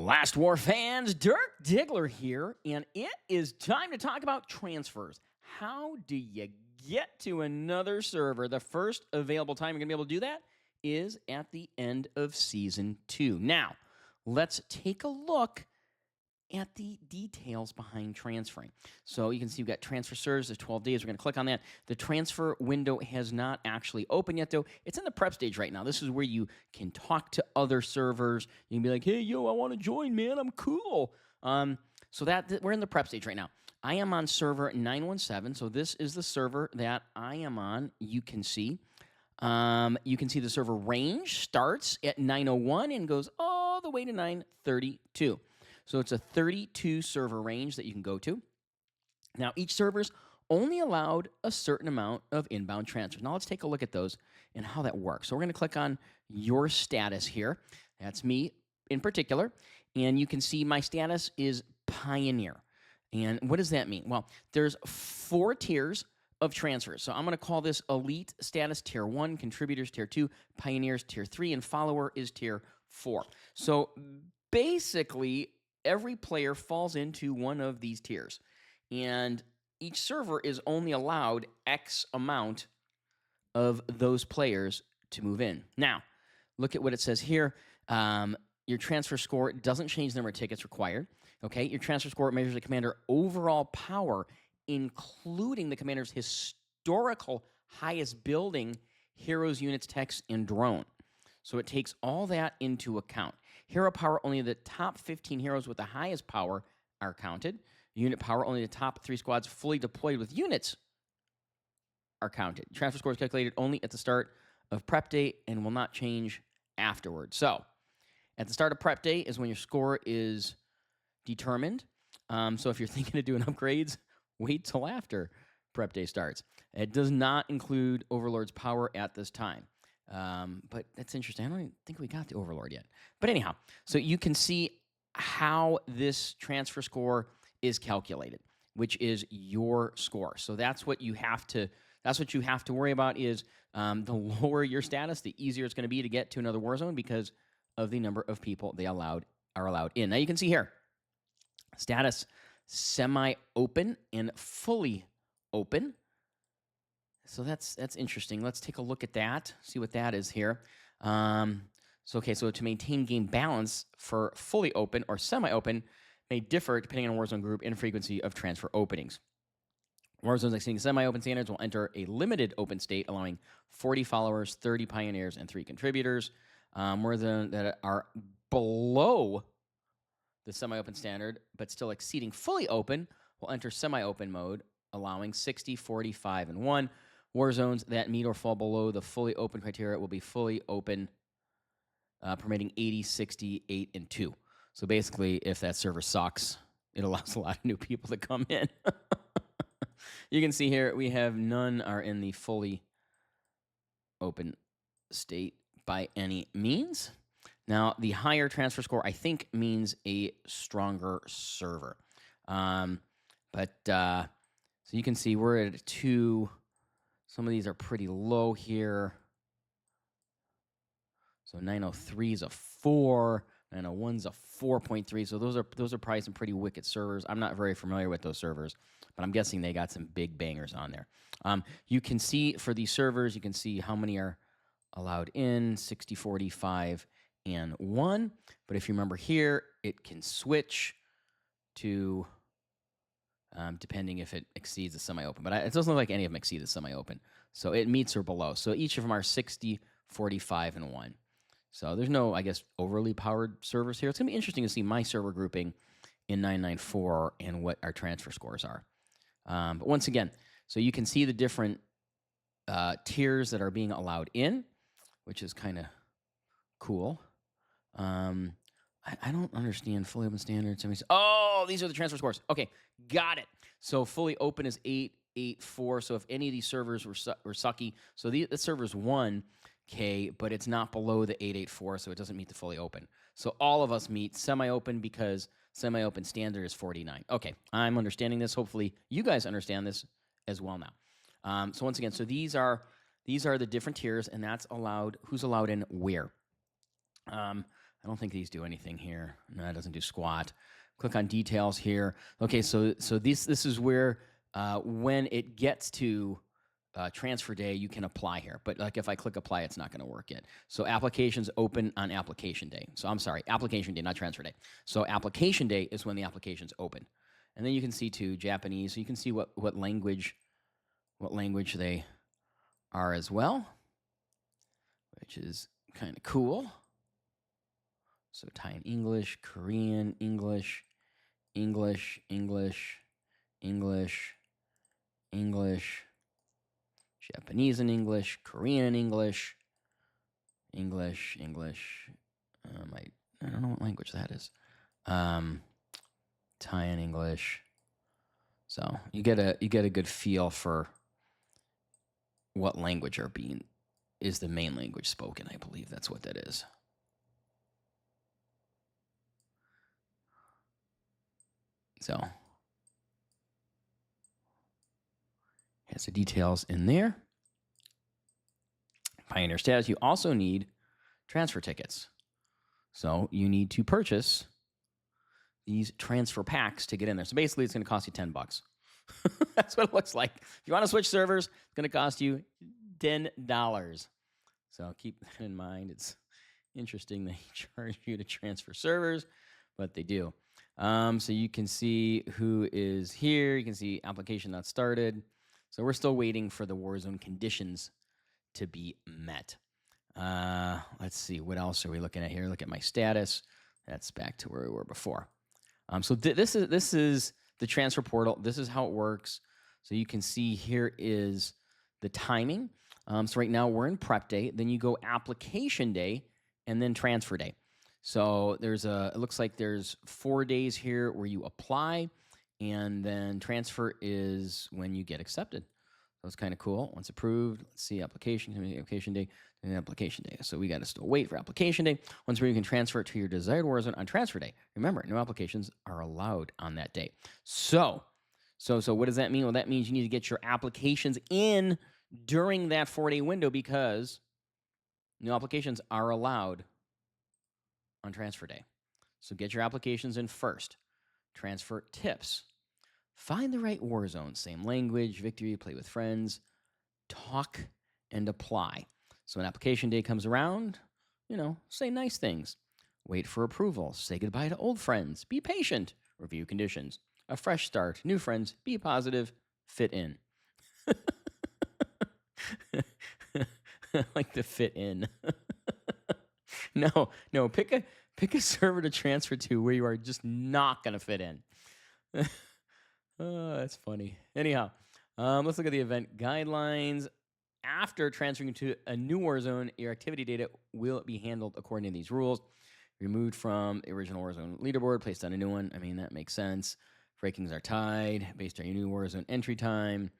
Last War fans, Dirk Diggler here, and it is time to talk about transfers. How do you get to another server? The first available time you're going to be able to do that is at the end of Season 2. Now, let's take a look at the details behind transferring. So you can see we've got transfer servers, there's 12 days. We're going to click on that. The transfer window has not actually opened yet, though. It's in the prep stage right now. This is where you can talk to other servers. You can be like, hey, yo, I want to join, man. I'm cool. So we're in the prep stage right now. I am on server 917, so this is the server that I am on. You can see. The server range starts at 901 and goes all the way to 932. So it's a 32 server range that you can go to. Now, each server's only allowed a certain amount of inbound transfers. Now, let's take a look at those and how that works. So we're going to click on your status here. That's me in particular. And you can see my status is Pioneer. And what does that mean? Well, there's 4 tiers of transfers. So I'm going to call this Elite Status Tier 1, Contributors Tier 2, Pioneers Tier 3, and Follower is Tier 4. So basically, every player falls into one of these tiers, and each server is only allowed X amount of those players to move in. Now, look at what it says here. Your transfer score doesn't change the number of tickets required. Okay, your transfer score measures the commander overall power, including the commander's historical highest building, heroes, units, techs, and drone. So it takes all that into account. Hero power, only the top 15 heroes with the highest power are counted. Unit power, only the top 3 squads fully deployed with units are counted. Transfer score is calculated only at the start of prep day and will not change afterwards. So at the start of prep day is when your score is determined. So if you're thinking of doing upgrades, wait till after prep day starts. It does not include Overlord's power at this time. But that's interesting. I don't even think we got the Overlord yet. But anyhow, so you can see how this transfer score is calculated, which is your score. So that's what you have to worry about is the lower your status, the easier it's going to be to get to another war zone because of the number of people they are allowed in. Now you can see here, status semi-open and fully open. So that's interesting. Let's take a look at that, see what that is here. So to maintain game balance for fully open or semi-open may differ depending on Warzone group and frequency of transfer openings. Warzones exceeding semi-open standards will enter a limited open state, allowing 40 followers, 30 pioneers, and 3 contributors. Warzone that are below the semi-open standard, but still exceeding fully open, will enter semi-open mode, allowing 60, 45, and 1. War zones that meet or fall below the fully open criteria will be fully open, permitting 80, 60, 8, and 2. So basically, if that server sucks, it allows a lot of new people to come in. You can see here, we have none are in the fully open state by any means. Now, the higher transfer score, I think, means a stronger server. So you can see we're at a 2. Some of these are pretty low here. So 903 is a 4, 901 is a 4.3. So those are probably some pretty wicked servers. I'm not very familiar with those servers, but I'm guessing they got some big bangers on there. You can see for these servers, you can see how many are allowed in, 60, 45, and 1. But if you remember here, it can switch to depending if it exceeds the semi-open. But it doesn't look like any of them exceed the semi-open. So it meets or below. So each of them are 60, 45, and 1. So there's no, I guess, overly powered servers here. It's going to be interesting to see my server grouping in 994 and what our transfer scores are. But once again, so you can see the different tiers that are being allowed in, which is kind of cool. I don't understand fully open standards. Oh, these are the transfer scores. Okay, got it. So fully open is 884. So if any of these servers were sucky, so the server's 1K, but it's not below the 884, so it doesn't meet the fully open. So all of us meet semi-open because semi-open standard is 49. Okay, I'm understanding this. Hopefully you guys understand this as well now. So once again, so these are the different tiers, and that's allowed. Who's allowed in where? I I don't think these do anything here. No, it doesn't do squat. Click on details here. Okay, so this is where when it gets to transfer day, you can apply here. But like if I click apply, it's not going to work yet. So applications open on application day. So I'm sorry, application day, not transfer day. So application day is when the applications open. And then you can see too Japanese. So you can see what language they are as well, which is kind of cool. So Thai and English, Korean, English, English, English, English, English, Japanese and English, Korean and English, English, English. I don't know what language that is. Thai and English. So you get a good feel for what language is the main language spoken. I believe that's what that is. So has the details in there. Pioneer status. You also need transfer tickets. So you need to purchase these transfer packs to get in there. So basically, it's going to cost you $10. That's what it looks like. If you want to switch servers, it's going to cost you $10. So keep that in mind. It's interesting they charge you to transfer servers, but they do. So you can see who is here. You can see application not started. So we're still waiting for the Warzone conditions to be met. Let's see. What else are we looking at here? Look at my status. That's back to where we were before. So this is the transfer portal. This is how it works. So you can see here is the timing. So right now we're in prep day. Then you go application day and then transfer day. So it looks like there's 4 days here where you apply, and then transfer is when you get accepted. So it's kind of cool. Once approved, let's see, application day, and application day. So we got to still wait for application day. Once you can transfer it to your desired Warzone on transfer day. Remember, no applications are allowed on that day. So what does that mean? Well, that means you need to get your applications in during that 4-day window, because no applications are allowed on transfer day. So get your applications in first. Transfer tips. Find the right Warzone, same language, victory, play with friends, talk, and apply. So when application day comes around, say nice things. Wait for approval. Say goodbye to old friends. Be patient. Review conditions. A fresh start. New friends. Be positive. Fit in. Like to fit in. No, pick a server to transfer to where you are just not going to fit in. Oh, that's funny. Anyhow, let's look at the event guidelines. After transferring to a new Warzone, your activity data will be handled according to these rules. Removed from the original Warzone leaderboard, placed on a new one. I mean, that makes sense. Rankings are tied based on your new Warzone entry time.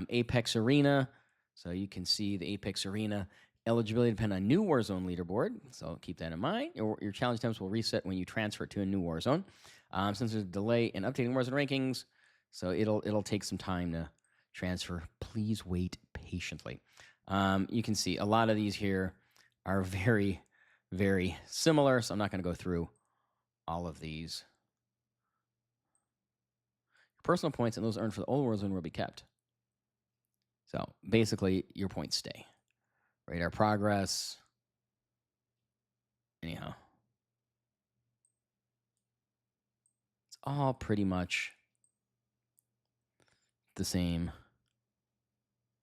Apex Arena. So you can see the Apex Arena eligibility depend on new Warzone leaderboard. So keep that in mind. Your challenge temps will reset when you transfer to a new Warzone. Since there's a delay in updating Warzone rankings, so it'll take some time to transfer. Please wait patiently. You can see a lot of these here are very, very similar, so I'm not going to go through all of these. Your personal points and those earned for the old Warzone will be kept. So basically, your points stay. Radar progress. Anyhow. It's all pretty much the same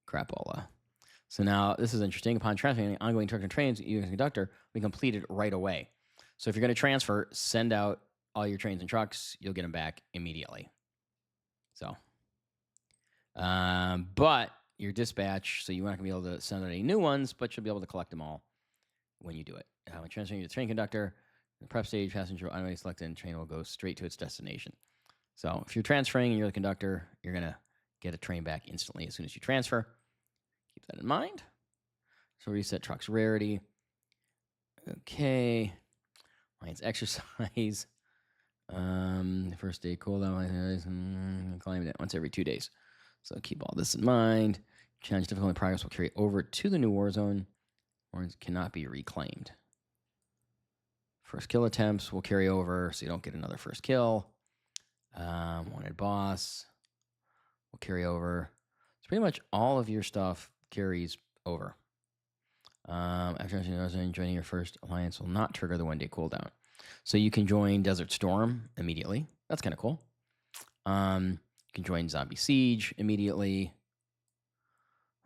crapola. So now this is interesting. Upon transferring ongoing truck and trains, you as a conductor, we completed right away. So if you're going to transfer, send out all your trains and trucks. You'll get them back immediately. So, but your dispatch, so you're not going to be able to send out any new ones, but you'll be able to collect them all when you do it. When transferring to the train conductor, the prep stage, passenger will automatically select and train will go straight to its destination. So if you're transferring and you're the conductor, you're going to get a train back instantly as soon as you transfer. Keep that in mind. So reset truck's rarity. Okay. Lions exercise. First day cooldown. Climb it once every 2 days. So keep all this in mind. Challenge difficulty progress will carry over to the new Warzone. Warzones cannot be reclaimed. First kill attempts will carry over, so you don't get another first kill. Wanted boss will carry over. So pretty much all of your stuff carries over. After joining your first alliance will not trigger the 1-day cooldown. So you can join Desert Storm immediately. That's kind of cool. You can join Zombie Siege immediately.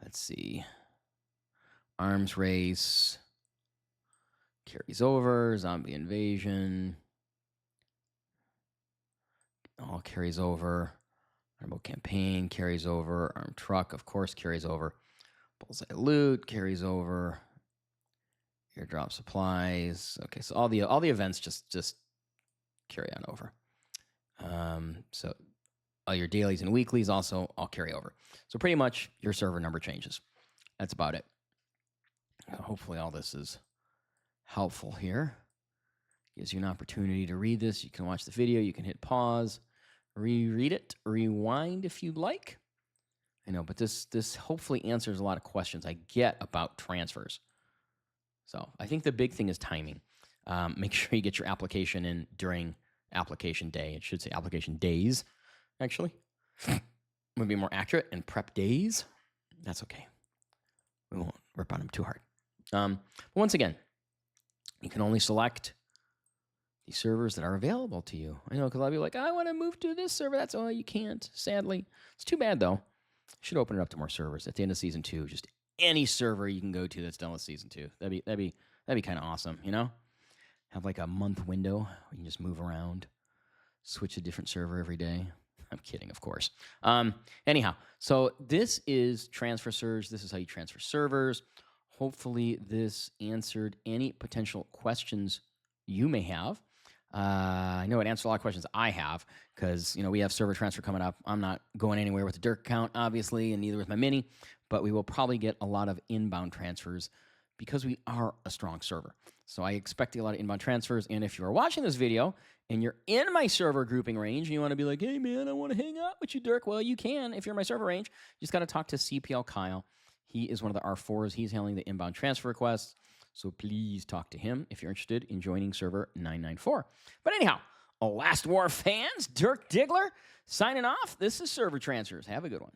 Let's see. Arms Race carries over. Zombie Invasion all carries over. Armable Campaign carries over. Armed Truck, of course, carries over. Bullseye Loot carries over. Airdrop supplies. Okay, so all the events just carry on over. So all your dailies and weeklies also all carry over. So pretty much your server number changes. That's about it. Hopefully all this is helpful here. Gives you an opportunity to read this. You can watch the video. You can hit pause, reread it, rewind if you'd like. I know, but this hopefully answers a lot of questions I get about transfers. So I think the big thing is timing. Make sure you get your application in during application day. It should say application days, actually. Would be more accurate. And prep days. That's okay. We won't rip on them too hard. But once again, you can only select the servers that are available to you. I know, because a lot of people are like, I want to move to this server. That's all you can't, sadly. It's too bad, though. Should open it up to more servers at the end of season 2. Just any server you can go to that's done with season 2. That'd be kind of awesome, you know? Have like a month window where you can just move around, switch a different server every day. I'm kidding, of course. Anyhow, so this is Transfer Surge. This is how you transfer servers. Hopefully this answered any potential questions you may have. I know it answered a lot of questions I have because, you know, we have server transfer coming up. I'm not going anywhere with the Dirk account, obviously, and neither with my Mini, but we will probably get a lot of inbound transfers because we are a strong server. So I expect a lot of inbound transfers, and if you are watching this video and you're in my server grouping range and you want to be like, hey, man, I want to hang out with you, Dirk, well, you can if you're in my server range. You just got to talk to CPL Kyle. He is one of the R4s. He's handling the inbound transfer requests. So please talk to him if you're interested in joining server 994. But anyhow, Last War fans, Dirk Diggler signing off. This is Server Transfers. Have a good one.